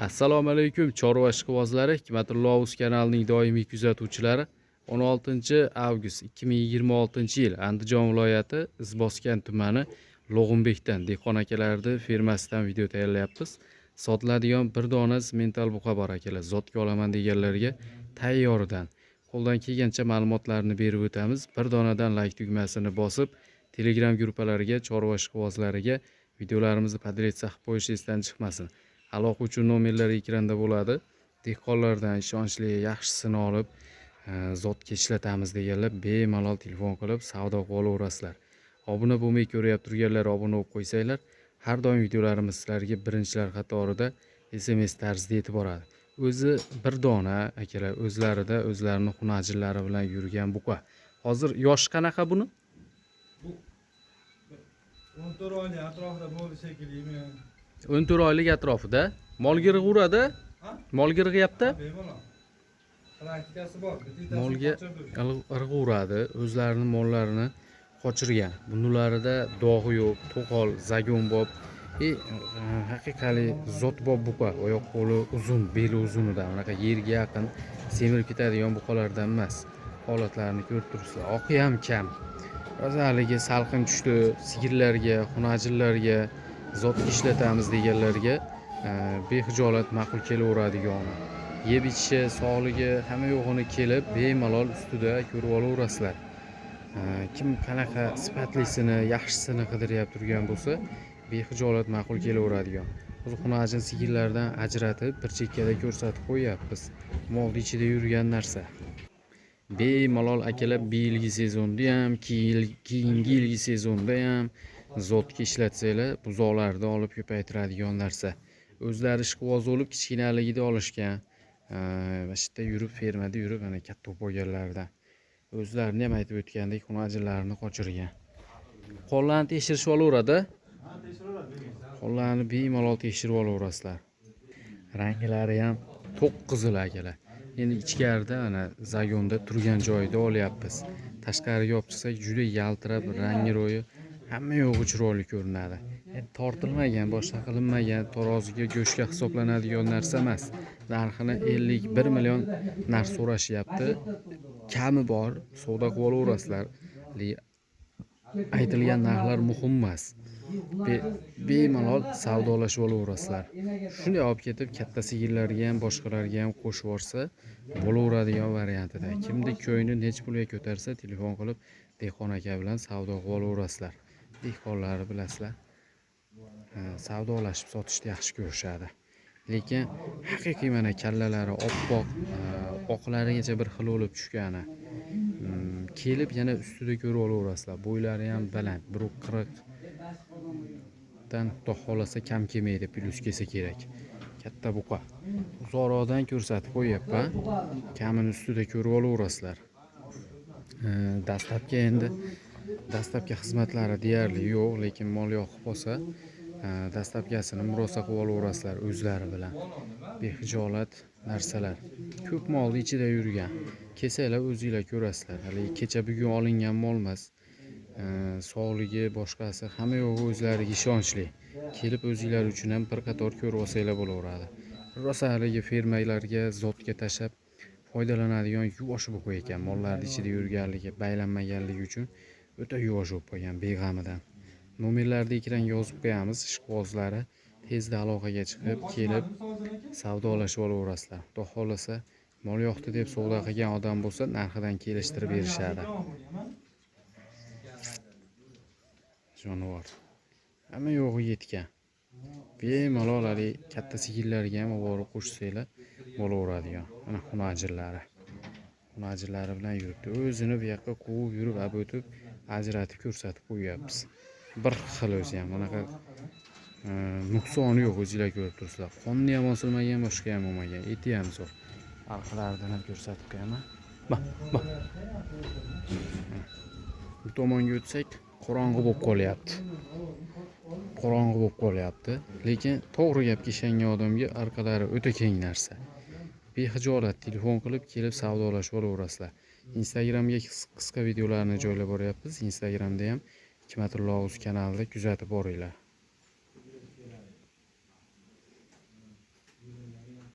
Assalomu alaykum chorva ishqibozlari, Hikmatullo Uz kanalining doimiy kuzatuvchilari. 16 avgust 2026-yil Andijon viloyati Izboskan tumani Log'unbekdan dehqon akalarning fermasidan video tayyorlayapmiz. Sotiladigan bir dona mental buqa bor akalar. Zotga olaman deganlarga tayyoridan qo'ldan kelgancha ma'lumotlarni berib o'tamiz. Bir donadan like tugmasini bosib, Telegram guruhlariga, chorva ishqibozlariga videolarimizni podretsa qilib qo'yishingizdan chiqmasin. Aloqa uchun nomerlar ekranda bo'ladi. Dehqonlardan ishonchli, yaxshisini olib, zotga ishlatamiz deganlar bemalol telefon qilib savdo qilib olaverasizlar. Obuna bo'lmay ko'ryapti turganlar obuna bo'lib qo'ysanglar, har doim videolarimiz sizlarga birinchilar qatorida SMS tarzida yetib boradi. O'zi bir dona akalar, o'zlarining xunajillari bilan yurgan buqa. Hozir yoshi qanaqa buni? 14 oylik atrofida bo'ldi shekilli. 14 oylik atrofida. Molga uradi? Molga urayapti? Bemalol. Praktikasi bor. Molga uradi, o'zlarining mollarini qochirgan. Bunularida dog'i yo'q, to'qol, zagon bob. Haqiqatli zot bob buqa, oyoq qo'li uzun, beli uzunidan, unaqa yerga yaqin semirib ketadigan buqalardan emas. Holatlarini ko'rib turibsizlar. Oqi ham kam. O'zlariga salqin tushdi, sigirlarga, xunajillarga zotga ishlatamiz deganlarga behijolat ma'qul kelaveradigan, yeb ichishi, sog'ligi hamma yo'g'ini kelib bemalol ustida ko'rib olaverasizlar. Kim qanaqa sifatlisini, yaxshisini qidiryap turgan bo'lsa, behijolat ma'qul kelaveradigan. Biz xunajin sigirlardan ajratib bir chekkada ko'rsatib qo'yapmiz. Molning ichida yurgan narsa. Bemalol akalar bu yilgi sezonda ham, keyingi yilgi sezonda ham zotga ishlatsanglar, buzoqlarni olib ko'paytiradigan narsa. O'zlari ishqiboz bo'lib, kichkinaligida olishgan. Va shu yerda yurib, fermada yurib, ana katta bo'lganlardan. O'zlarini ham aytib o'tgandek, xunajinlarni qochirgan. Qonlarni tekshirib olaveradi. Qonlarni bemalol tekshirib olaverasizlar. Ranglari ham to'q qizil akalar. Endi ichkarida ana zagonda turgan joyida olyapmiz. Tashqariga olib chiqsak juda yaltirab, rangi ro'yi hamma yo'g'i chiroyli ko'rinadi. Tortilmagan, boshqa qilinmagan, taroziga go'shtga hisoblanadigan narsa emas. Narxini 51 million narx so'rashyapti. Kami bor, savdo qilib olaverasizlar. Aytilgan narxlar muhim emas. Bemalol savdolashib olaverasizlar. Shunday olib ketib katta sigirlarga ham, boshqalarga ham qo'shib borsa bo'laveradigan variantida. Kimni ko'yni nech pulga ko'tarsa telefon qilib dehqon aka bilan savdo qilib olaverasizlar. Dehqonlari bilasizlar, savdolashib sotishni yaxshi ko'rishadi. Lekin haqiqiy mana kallalari oppoq, oqlarigacha bir xil bo'lib tushgani. Kelib yana ustida ko'rib olaverasizlar. Bo'ylari ham baland, 140 dan xudo xolasa kam kelmaydi, plus kelsa kerak. Katta buqa. Uzoqroqdan ko'rsatib qo'yapman. Kamini ustida ko'rib olaverasizlar. Dastlabki xizmatlari deyarli yo'q, lekin mol yoqib qolsa, dastlabkasini murosa qilib olaverasizlar o'zlari bilan. Behijolat narsalar. Ko'p molning ichida yurgan. Kelsanglar o'zingizlar ko'rasizlar. Hali kecha bugun olingan mol emas. Sog'ligi, boshqasi hamma yo'g'i o'zlariga ishonchli. Kelib o'zingizlar uchun ham bir qator ko'rib olsanglar bo'laveradi. Rosa haligi fermalarga zotga tashab foydalanadigan yuvosh buqa ekan. Mollarning ichida yurganligi, baylanmaganligi uchun o'ta yuvosh bo'lib qolgan beg'amidan. Nomerlarni ekranga yozib qo'yamiz. Ishqibozlari tezda aloqaga chiqib, kelib savdolashib olaverasizlar. Xudo xolasa mol yo'qdi deb savdo qilgan odam bo'lsa, narxidan kelishtirib berishadi. Jonivor. Hamma yo'g'i yetgan. Bemalol hali katta sigirlarga ham olib qo'shsanglar bo'laveradigan. Mana xunajillari. Xunajillari bilan yuribdi. O'zini bu yoqqa quvib yurib, o'tib ajratib ko'rsatib qo'yapmiz. Bir xil o'zi ham bunaqa nuqsoni yo'q, o'zingizlar ko'rib turibsizlar. Qonni ham osilmagan, boshqa ham bo'lmagan. Eti ham zo'r. Arqalaridan ham ko'rsatib qo'yaman. Bak. Bu tomonga o'tsak, qorong'i bo'lib qolyapti. Lekin to'g'ri gapga ishongan odamga arqalari o'ta keng narsa. Behijolat telefon qilib kelib savdolashib olaverasizlar. Instagramga qisqa videolarni joylab boryapmiz. Instagramda ham Hikmatullo Uz kanalida kuzatib boringlar.